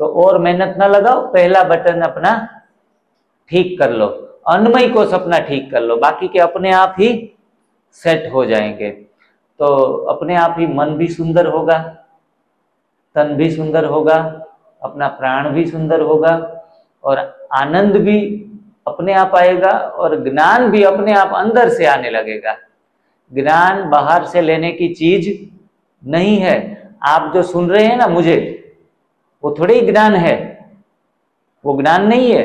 A: तो और मेहनत ना लगाओ, पहला बटन अपना ठीक कर लो, अन्नमय कोश अपना ठीक कर लो, बाकी के अपने आप ही सेट हो जाएंगे। तो अपने आप ही मन भी सुंदर होगा, तन भी सुंदर होगा, अपना प्राण भी सुंदर होगा, और आनंद भी अपने आप आएगा, और ज्ञान भी अपने आप अंदर से आने लगेगा। ज्ञान बाहर से लेने की चीज नहीं है। आप जो सुन रहे हैं ना मुझे, वो थोड़े ही ज्ञान है, वो ज्ञान नहीं है,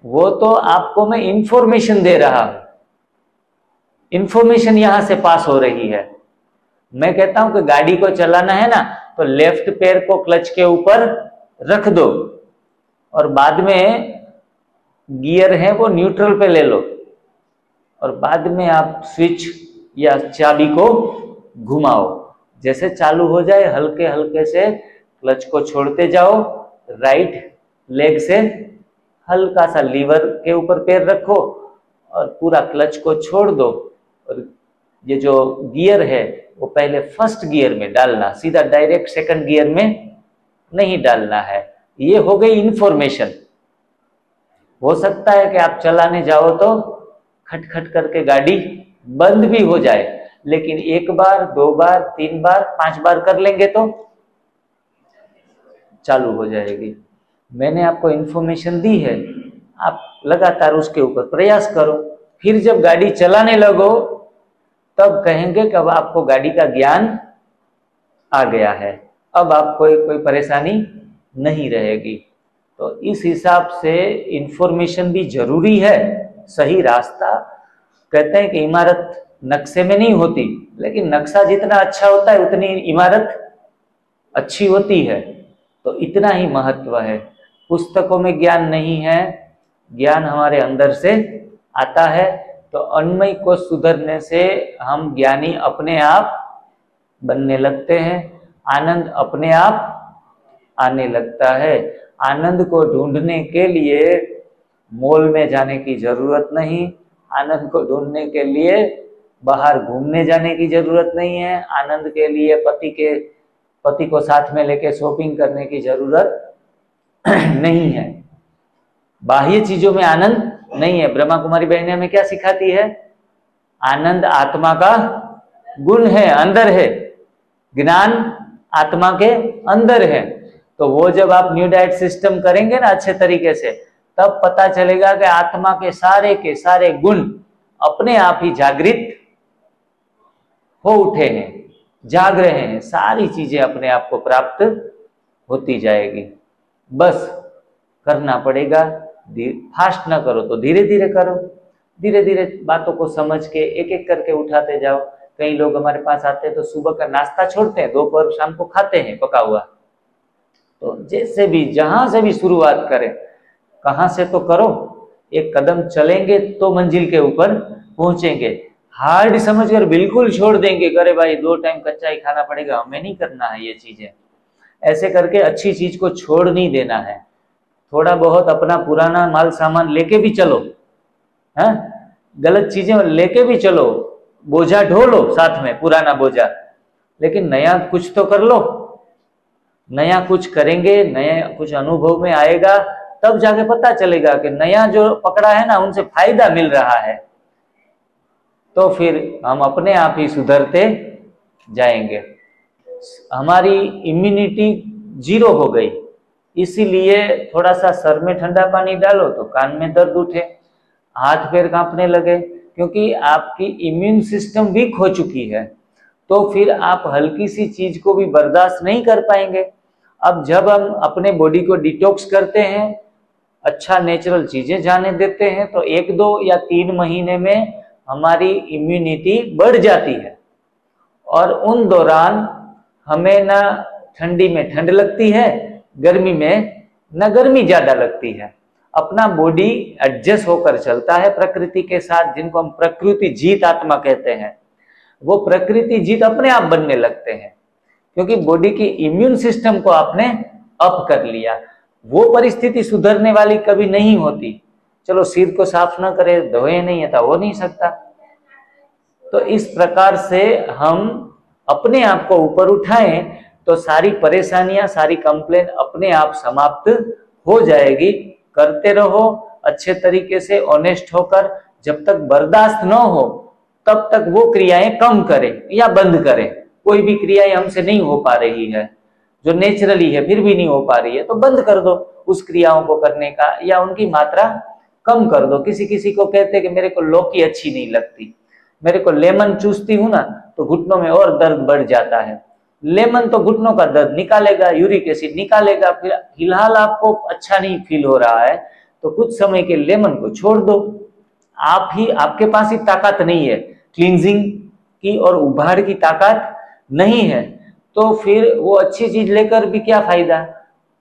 A: वो तो आपको मैं इंफॉर्मेशन दे रहा हूं, इंफॉर्मेशन यहां से पास हो रही है। मैं कहता हूं कि गाड़ी को चलाना है ना, तो लेफ्ट पैर को क्लच के ऊपर रख दो, और बाद में गियर है वो न्यूट्रल पे ले लो, और बाद में आप स्विच या चाबी को घुमाओ, जैसे चालू हो जाए हल्के हल्के से क्लच को छोड़ते जाओ, राइट लेग से हल्का सा लीवर के ऊपर पैर रखो और पूरा क्लच को छोड़ दो, और ये जो गियर है वो पहले फर्स्ट गियर में डालना, सीधा डायरेक्ट सेकंड गियर में नहीं डालना है। ये हो गई इंफॉर्मेशन। हो सकता है कि आप चलाने जाओ तो खट खट करके गाड़ी बंद भी हो जाए, लेकिन एक बार, दो बार, तीन बार, 5 बार कर लेंगे तो चालू हो जाएगी। मैंने आपको इंफॉर्मेशन दी है, आप लगातार उसके ऊपर प्रयास करो, फिर जब गाड़ी चलाने लगो तब कहेंगे कि अब आपको गाड़ी का ज्ञान आ गया है, अब आपको कोई परेशानी नहीं रहेगी। तो इस हिसाब से इंफॉर्मेशन भी जरूरी है। सही रास्ता, कहते हैं कि इमारत नक्शे में नहीं होती, लेकिन नक्शा जितना अच्छा होता है उतनी इमारत अच्छी होती है। तो इतना ही महत्व है। पुस्तकों में ज्ञान नहीं है, ज्ञान हमारे अंदर से आता है। तो अन्नमय को सुधरने से हम ज्ञानी अपने आप बनने लगते हैं, आनंद अपने आप आने लगता है। आनंद को ढूंढने के लिए मॉल में जाने की जरूरत नहीं, आनंद को ढूंढने के लिए बाहर घूमने जाने की जरूरत नहीं है, आनंद के लिए पति को साथ में लेके शॉपिंग करने की जरूरत नहीं है। बाह्य चीजों में आनंद नहीं है। ब्रह्मा कुमारी बहन हमें क्या सिखाती है? आनंद आत्मा का गुण है, अंदर है। ज्ञान आत्मा के अंदर है। तो वो जब आप न्यू डाइट सिस्टम करेंगे ना अच्छे तरीके से, तब पता चलेगा कि आत्मा के सारे गुण अपने आप ही जागृत हो उठे हैं, जाग रहे हैं, सारी चीजें अपने आप को प्राप्त होती जाएगी। बस करना पड़ेगा, फास्ट ना करो तो धीरे धीरे करो, धीरे धीरे बातों को समझ के एक एक करके उठाते जाओ। कई लोग हमारे पास आते हैं तो सुबह का नाश्ता छोड़ते हैं, दोपहर शाम को खाते हैं पका हुआ। तो जैसे भी जहां से भी शुरुआत करें, कहां से तो करो, एक कदम चलेंगे तो मंजिल के ऊपर पहुंचेंगे। हार्ड समझकर बिल्कुल छोड़ देंगे, करे भाई 2 टाइम कच्चा ही खाना पड़ेगा, हमें नहीं करना है ये चीजें। ऐसे करके अच्छी चीज को छोड़ नहीं देना है। थोड़ा बहुत अपना पुराना माल सामान लेके भी चलो, है, गलत चीजें लेके भी चलो, बोझा ढो लो साथ में, पुराना बोझा, लेकिन नया कुछ तो कर लो। नया कुछ करेंगे, नया कुछ अनुभव में आएगा, तब जाके पता चलेगा कि नया जो पकड़ा है ना, उनसे फायदा मिल रहा है, तो फिर हम अपने आप ही सुधरते जाएंगे। हमारी इम्यूनिटी 0 हो गई, इसीलिए थोड़ा सा सर में ठंडा पानी डालो तो कान में दर्द उठे, हाथ पैर कांपने लगे, क्योंकि आपकी इम्यून सिस्टम वीक हो चुकी है। तो फिर आप हल्की सी चीज को भी बर्दाश्त नहीं कर पाएंगे। अब जब हम अपने बॉडी को डिटॉक्स करते हैं, अच्छा नेचुरल चीजें जाने देते हैं, तो 1, 2 या 3 महीने में हमारी इम्यूनिटी बढ़ जाती है। और उन दौरान हमें ना ठंडी में ठंड लगती है, गर्मी में ना गर्मी ज्यादा लगती है। अपना बॉडी एडजस्ट होकर चलता है प्रकृति के साथ, जिनको हम प्रकृति जीत आत्मा कहते हैं। वो प्रकृति जीत अपने आप बनने लगते हैं, क्योंकि बॉडी की इम्यून सिस्टम को आपने अप कर लिया। वो परिस्थिति सुधरने वाली कभी नहीं होती। चलो सिर को साफ ना करे, धोए नहीं है, तो हो नहीं सकता। तो इस प्रकार से हम अपने आप को ऊपर उठाएं तो सारी परेशानियां, सारी कंप्लेन अपने आप समाप्त हो जाएगी। करते रहो अच्छे तरीके से, ऑनेस्ट होकर। जब तक बर्दाश्त न हो तब तक वो क्रियाएं कम करें या बंद करें। कोई भी क्रियाएं हमसे नहीं हो पा रही है, जो नेचुरली है फिर भी नहीं हो पा रही है, तो बंद कर दो उस क्रियाओं को करने का, या उनकी मात्रा कम कर दो। किसी किसी को कहते हैं कि मेरे को लौकी अच्छी नहीं लगती, मेरे को लेमन चूसती हूं ना तो घुटनों में और दर्द बढ़ जाता है। लेमन तो घुटनों का दर्द निकालेगा, यूरिक एसिड निकालेगा। फिर फिलहाल आपको अच्छा नहीं फील हो रहा है तो कुछ समय के लेमन को छोड़ दो। आपके पास ही ताकत नहीं है क्लींजिंग की और उभार की ताकत नहीं है, तो फिर वो अच्छी चीज लेकर भी क्या फायदा।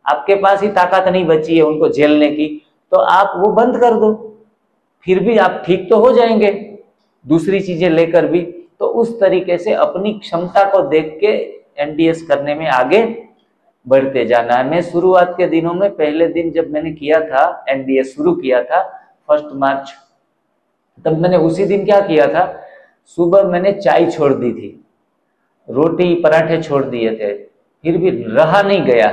A: आपके पास ही ताकत नहीं बची है उनको झेलने की, तो आप वो बंद कर दो, फिर भी आप ठीक तो हो जाएंगे दूसरी चीजें लेकर भी। तो उस तरीके से अपनी क्षमता को देख के एनडीएस करने में आगे बढ़ते जाना है। मैं शुरुआत के दिनों में, पहले दिन जब मैंने किया था, एनडीएस शुरू किया था 1 मार्च, तब मैंने उसी दिन क्या किया था, सुबह मैंने चाय छोड़ दी थी, रोटी पराठे छोड़ दिए थे, फिर भी रहा नहीं गया,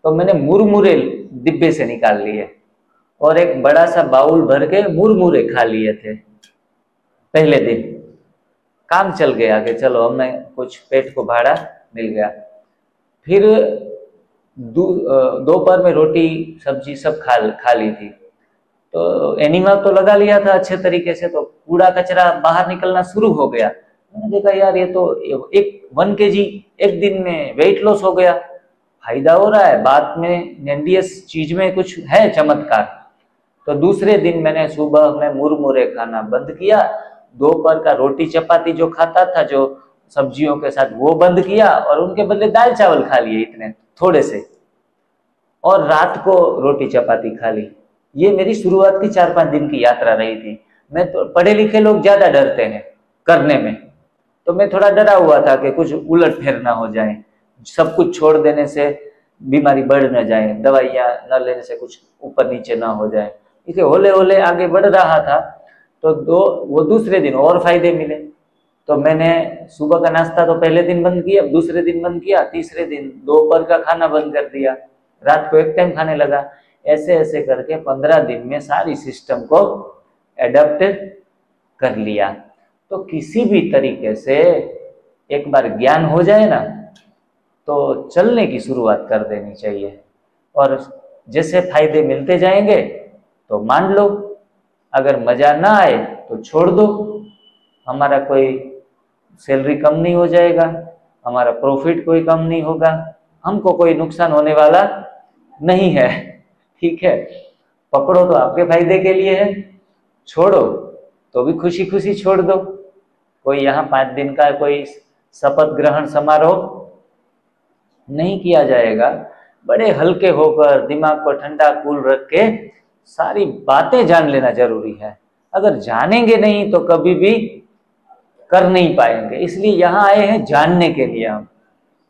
A: तो मैंने मुरमुरे डिब्बे से निकाल लिए और एक बड़ा सा बाउल भर के मुरमुरे खा लिए थे। पहले दिन काम चल गया कि चलो हमें कुछ पेट को भाड़ा मिल गया। फिर दोपहर में रोटी सब्जी सब खा ली थी, तो एनिमा तो लगा लिया था अच्छे तरीके से, तो कूड़ा कचरा बाहर निकलना शुरू हो गया। मैंने देखा यार ये तो 1 kg एक दिन में वेट लॉस हो गया, फायदा हो रहा है, बात में एनडीएस चीज में कुछ है चमत्कार। तो दूसरे दिन मैंने सुबह में मुरमुरे खाना बंद किया, दोपहर का रोटी चपाती जो खाता था जो सब्जियों के साथ वो बंद किया, और उनके बदले दाल चावल खा लिए इतने थोड़े से, और रात को रोटी चपाती खा ली। ये मेरी शुरुआत की 4-5 दिन की यात्रा रही थी। मैं तो, पढ़े लिखे लोग ज्यादा डरते हैं करने में, तो मैं थोड़ा डरा हुआ था कि कुछ उलट फेर ना हो जाए, सब कुछ छोड़ देने से बीमारी बढ़ न जाए, दवाइयाँ न लेने से कुछ ऊपर नीचे ना हो जाए। इसलिए होले होले आगे बढ़ रहा था। तो वो दूसरे दिन और फायदे मिले, तो मैंने सुबह का नाश्ता तो पहले दिन बंद किया, दूसरे दिन बंद किया, तीसरे दिन दोपहर का खाना बंद कर दिया, रात को एक टाइम खाने लगा। ऐसे ऐसे करके 15 दिन में सारी सिस्टम को एडप्ट कर लिया। तो किसी भी तरीके से एक बार ज्ञान हो जाए ना, तो चलने की शुरुआत कर देनी चाहिए, और जैसे फायदे मिलते जाएंगे तो मान लो, अगर मजा ना आए तो छोड़ दो। हमारा कोई सैलरी कम नहीं हो जाएगा, हमारा प्रॉफिट कोई कम नहीं होगा, हमको कोई नुकसान होने वाला नहीं है, ठीक है। पकड़ो तो आपके फायदे के लिए है, छोड़ो तो भी खुशी खुशी छोड़ दो। कोई यहाँ 5 दिन का कोई शपथ ग्रहण समारोह नहीं किया जाएगा। बड़े हल्के होकर दिमाग को ठंडा कूल रख के सारी बातें जान लेना जरूरी है। अगर जानेंगे नहीं तो कभी भी कर नहीं पाएंगे। इसलिए यहाँ आए हैं जानने के लिए हम,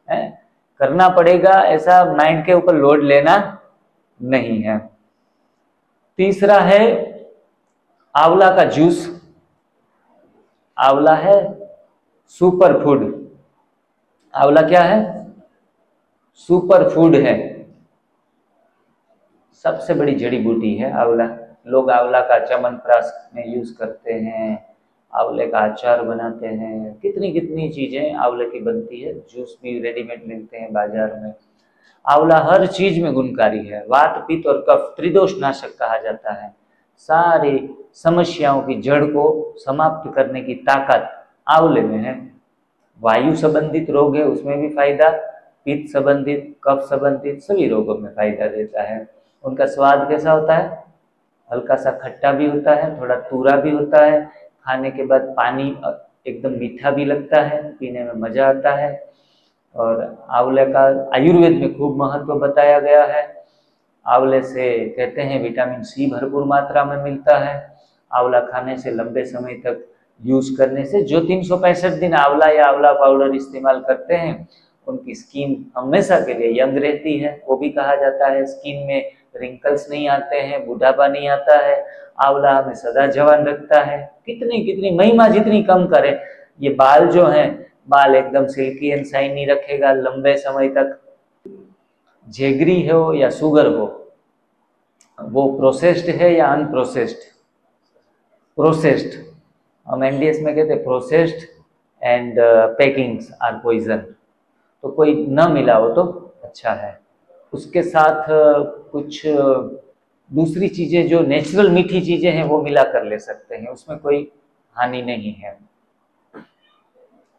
A: है? करना पड़ेगा, ऐसा माइंड के ऊपर लोड लेना नहीं है। तीसरा है आंवला का जूस। आंवला है सुपर फूड। आंवला क्या है? सुपर फूड है। सबसे बड़ी जड़ी बूटी है आंवला। लोग आंवला का च्यवनप्राश में यूज करते हैं, आंवले का अचार बनाते हैं, कितनी कितनी चीजें आंवले की बनती है। जूस भी रेडीमेड मिलते हैं बाजार में। आंवला हर चीज में गुणकारी है। वात, पित्त और कफ त्रिदोष नाशक कहा जाता है। सारी समस्याओं की जड़ को समाप्त करने की ताकत आंवले में है। वायु संबंधित रोग है उसमें भी फायदा, पित्त संबंधित, कफ संबंधित सभी रोगों में फायदा देता है। उनका स्वाद कैसा होता है? हल्का सा खट्टा भी होता है, थोड़ा तूरा भी होता है। खाने के बाद पानी एकदम मीठा भी लगता है, पीने में मजा आता है। और आंवले का आयुर्वेद में खूब महत्व बताया गया है। आंवले से कहते हैं विटामिन सी भरपूर मात्रा में मिलता है। आंवला खाने से लंबे समय तक यूज करने से, जो 365 दिन आंवला या आंवला पाउडर इस्तेमाल करते हैं उनकी स्किन हमेशा के लिए यंग रहती है। वो भी कहा जाता है स्किन में रिंकल्स नहीं आते हैं, बुढ़ापा नहीं आता है। आंवला हमें सदा जवान रखता है। कितनी कितनी महिमा जितनी कम करे, ये बाल जो हैं, बाल एकदम सिल्की एंड शाइनी रखेगा लंबे समय तक। जेगरी हो या शुगर हो, वो प्रोसेस्ड है या अनप्रोसेस्ड? प्रोसेस्ड। हम एनडीएस में कहते हैं processed and packings are poison. तो कोई न मिला हो तो अच्छा है। उसके साथ कुछ दूसरी चीजें जो नेचुरल मीठी चीजें हैं वो मिला कर ले सकते हैं, उसमें कोई हानि नहीं है।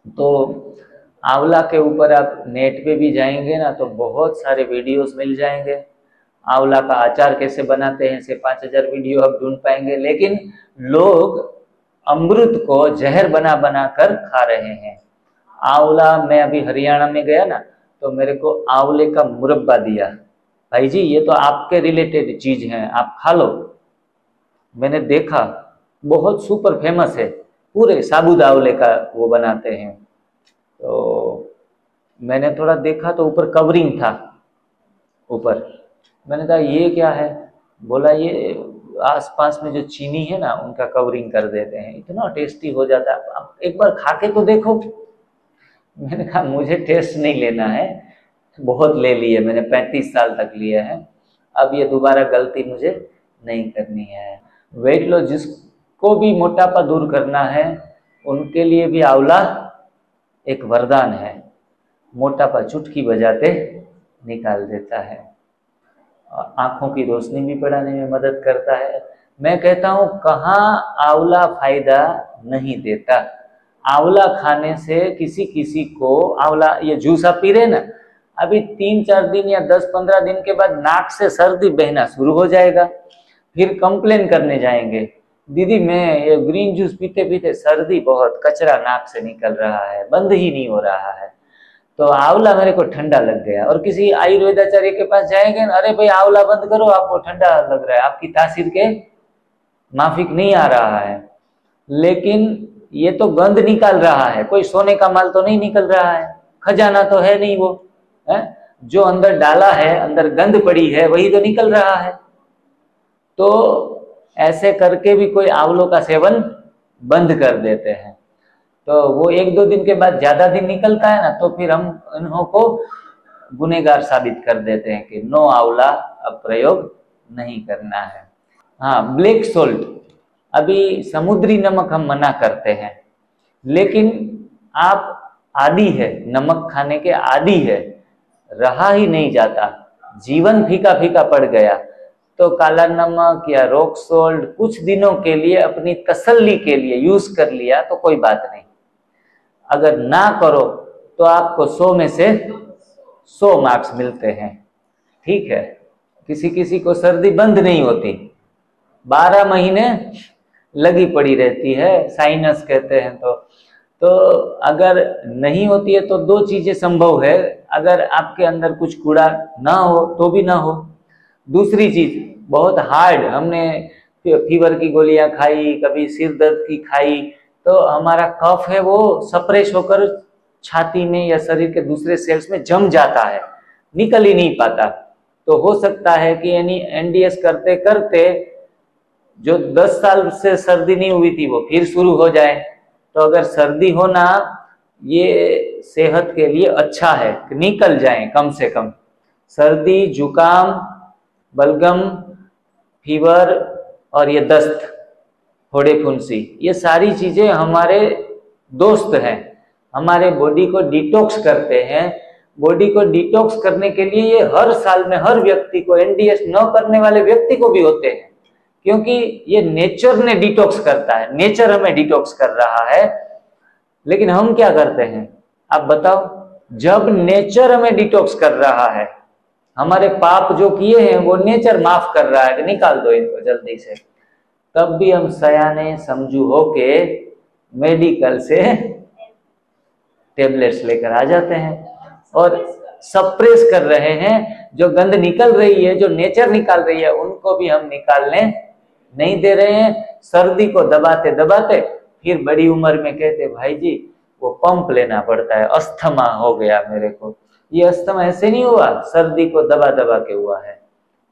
A: तो आंवला के ऊपर आप नेट पे भी जाएंगे ना तो बहुत सारे वीडियोस मिल जाएंगे। आंवला का अचार कैसे बनाते हैं से 5000 वीडियो आप ढूंढ पाएंगे। लेकिन लोग अमृत को जहर बना बना कर खा रहे हैं। आंवला, मैं अभी हरियाणा में गया ना तो मेरे को आंवले का मुरब्बा दिया, भाई जी ये तो आपके रिलेटेड चीज है, आप खा लो। मैंने देखा बहुत सुपर फेमस है, पूरे साबुत आंवले का वो बनाते हैं। तो मैंने थोड़ा देखा तो ऊपर कवरिंग था ऊपर। मैंने कहा ये क्या है? बोला ये आसपास में जो चीनी है ना उनका कवरिंग कर देते हैं, इतना टेस्टी हो जाता है, आप एक बार खा के तो देखो। मैंने कहा मुझे टेस्ट नहीं लेना है, बहुत ले लिए मैंने, 35 साल तक लिया है, अब ये दोबारा गलती मुझे नहीं करनी है। वेट लॉस जिसको भी मोटापा दूर करना है उनके लिए भी आंवला एक वरदान है। मोटापा चुटकी बजाते निकाल देता है। आंखों की रोशनी भी बढ़ाने में मदद करता है। मैं कहता हूँ कहाँ आंवला फायदा नहीं देता। आंवला खाने से किसी किसी को, आंवला ये जूस आप पी रहे ना, अभी 3-4 दिन या 10-15 दिन के बाद नाक से सर्दी बहना शुरू हो जाएगा। फिर कंप्लेन करने जाएंगे, दीदी मैं ये ग्रीन जूस पीते पीते सर्दी बहुत, कचरा नाक से निकल रहा है, बंद ही नहीं हो रहा है। तो आंवला मेरे को ठंडा लग गया। और किसी आयुर्वेदाचार्य के पास जाएंगे, अरे भाई आंवला बंद करो, आपको ठंडा लग रहा है, आपकी तासीर के माफिक नहीं आ रहा है। लेकिन ये तो गंध निकाल रहा है, कोई सोने का माल तो नहीं निकल रहा है, खजाना तो है नहीं वो है? जो अंदर डाला है, अंदर गंध पड़ी है, वही तो निकल रहा है। तो ऐसे करके भी कोई आंवलों का सेवन बंद कर देते हैं। तो वो 1-2 दिन के बाद ज्यादा दिन निकलता है ना, तो फिर हम इन्हों को गुनहगार साबित कर देते हैं कि नो आंवला अब प्रयोग नहीं करना है। हाँ, ब्लैक सोल्ट, अभी समुद्री नमक हम मना करते हैं, लेकिन आप आदी है, नमक खाने के आदी है, रहा ही नहीं जाता, जीवन फीका फीका पड़ गया, तो काला नमक या रॉक सोल्ट कुछ दिनों के लिए अपनी तसल्ली के लिए यूज कर लिया तो कोई बात नहीं। अगर ना करो तो आपको 100 में से 100 मार्क्स मिलते हैं। ठीक है, किसी किसी को सर्दी बंद नहीं होती, 12 महीने लगी पड़ी रहती है, साइनस कहते हैं। तो अगर नहीं होती है तो 2 चीजें संभव है, अगर आपके अंदर कुछ कूड़ा ना हो तो भी ना हो। दूसरी चीज, बहुत हार्ड, हमने फीवर की गोलियां खाई, कभी सिर दर्द की खाई, तो हमारा कफ है वो सप्रेस होकर छाती में या शरीर के दूसरे सेल्स में जम जाता है, निकल ही नहीं पाता। तो हो सकता है कि यानी एनडीएस करते करते जो 10 साल से सर्दी नहीं हुई थी वो फिर शुरू हो जाए। तो अगर सर्दी होना ये सेहत के लिए अच्छा है कि निकल जाए कम से कम। सर्दी, जुकाम, बलगम, फीवर और ये दस्त, फोड़े फुंसी, ये सारी चीजें हमारे दोस्त हैं, हमारे बॉडी को डिटॉक्स करते हैं। बॉडी को डिटॉक्स करने के लिए ये हर साल में हर व्यक्ति को, एनडीएस न करने वाले व्यक्ति को भी होते हैं, क्योंकि ये नेचर ने डिटॉक्स करता है, नेचर हमें डिटॉक्स कर रहा है। लेकिन हम क्या करते हैं आप बताओ? जब नेचर हमें डिटॉक्स कर रहा है, हमारे पाप जो किए हैं वो नेचर माफ कर रहा है कि निकाल दो इनको जल्दी से, तब भी हम सयाने समझू होके मेडिकल से टेबलेट्स लेकर आ जाते हैं और सप्रेस कर रहे हैं। जो गंद निकल रही है, जो नेचर निकाल रही है, उनको भी हम निकालने नहीं दे रहे हैं। सर्दी को दबाते दबाते फिर बड़ी उम्र में कहते भाई जी वो पंप लेना पड़ता है, अस्थमा हो गया मेरे को। ये अस्थमा ऐसे नहीं हुआ, सर्दी को दबा दबा के हुआ है।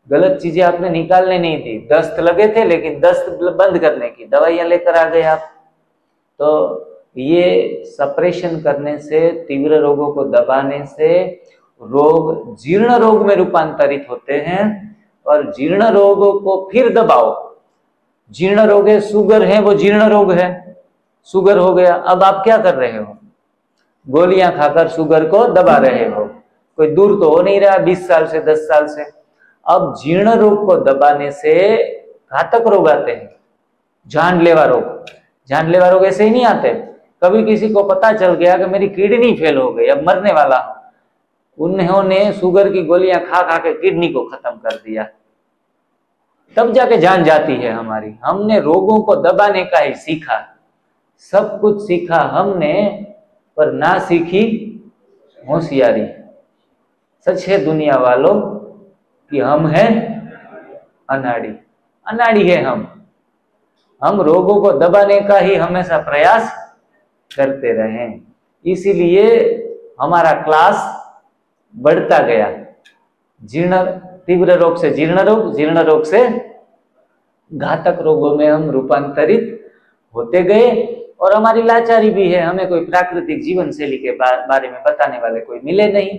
A: गलत चीजें आपने निकालने नहीं दी। दस्त लगे थे लेकिन दस्त बंद करने की दवाइयां लेकर आ गए आप। तो ये सप्रेशन करने से, तीव्र रोगों को दबाने से रोग जीर्ण रोग में रूपांतरित होते हैं और जीर्ण रोगों को फिर दबाओ। जीर्ण रोग है, शुगर है, वो जीर्ण रोग है, शुगर हो गया। अब आप क्या कर रहे हो? गोलियां खाकर शुगर को दबा रहे हो। कोई दूर तो हो नहीं रहा 20 साल से, 10 साल से। अब जीर्ण रोग को दबाने से घातक रोग आते हैं, जानलेवा रोग। जानलेवा रोग ऐसे ही नहीं आते। कभी किसी को पता चल गया कि मेरी किडनी फेल हो गई, अब मरने वाला हूं, उन्होंने शुगर की गोलियां खा खा के किडनी को खत्म कर दिया, तब जाके जान जाती है हमारी। हमने रोगों को दबाने का ही सीखा, सब कुछ सीखा हमने, पर ना सीखी होशियारी। सच है दुनिया वालों कि हम हैं अनाड़ी, अनाड़ी है हम रोगों को दबाने का ही हमेशा प्रयास करते रहे। इसीलिए हमारा क्लास बढ़ता गया। जीर्ण तीव्र रोग से जीर्ण रोग, जीर्ण रोग से घातक रोगों में हम रूपांतरित होते गए। और हमारी लाचारी भी है, हमें कोई प्राकृतिक जीवन शैली के बारे में बताने वाले कोई मिले नहीं।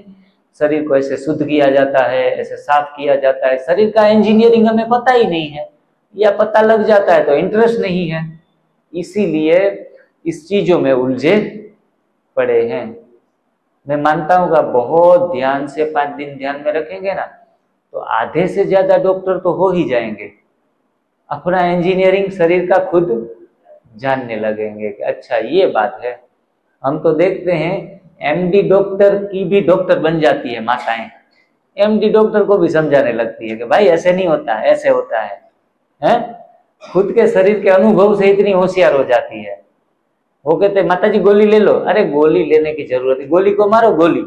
A: शरीर को ऐसे शुद्ध किया जाता है, ऐसे साफ किया जाता है, शरीर का इंजीनियरिंग हमें पता ही नहीं है, या पता लग जाता है तो इंटरेस्ट नहीं है। इसीलिए इस चीजों में उलझे पड़े हैं। मैं मानता हूँ कि बहुत ध्यान से 5 दिन ध्यान में रखेंगे ना, तो आधे से ज्यादा डॉक्टर तो हो ही जाएंगे। अपना इंजीनियरिंग शरीर का खुद जानने लगेंगे कि अच्छा ये बात है। हम तो देखते हैं एमडी डॉक्टर की भी डॉक्टर बन जाती है माताएं, एमडी डॉक्टर को भी समझाने लगती है कि भाई ऐसे नहीं होता, ऐसे होता है, खुद के शरीर के अनुभव से इतनी होशियार हो जाती है। वो कहते माता जी गोली ले लो। अरे गोली लेने की जरूरत है, गोली को मारो गोली,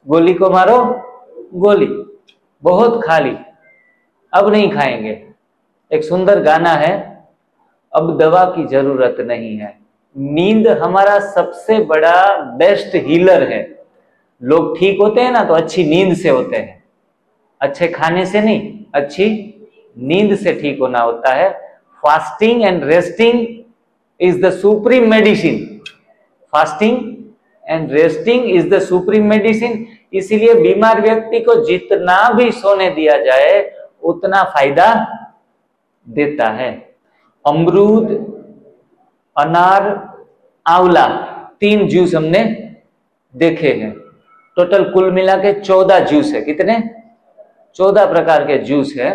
A: गोली को मारो गोली, बहुत खा ली अब नहीं खाएंगे। एक सुंदर गाना है, अब दवा की जरूरत नहीं है। नींद हमारा सबसे बड़ा बेस्ट हीलर है। लोग ठीक होते हैं ना तो अच्छी नींद से होते हैं, अच्छे खाने से नहीं, अच्छी नींद से ठीक होना होता है। Fasting and resting is the supreme medicine. Fasting and resting is the supreme medicine. इसीलिए बीमार व्यक्ति को जितना भी सोने दिया जाए उतना फायदा देता है। अमरूद, अनार, आंवला, 3 जूस हमने देखे हैं। टोटल कुल मिला के 14 जूस है। कितने? 14 प्रकार के जूस है।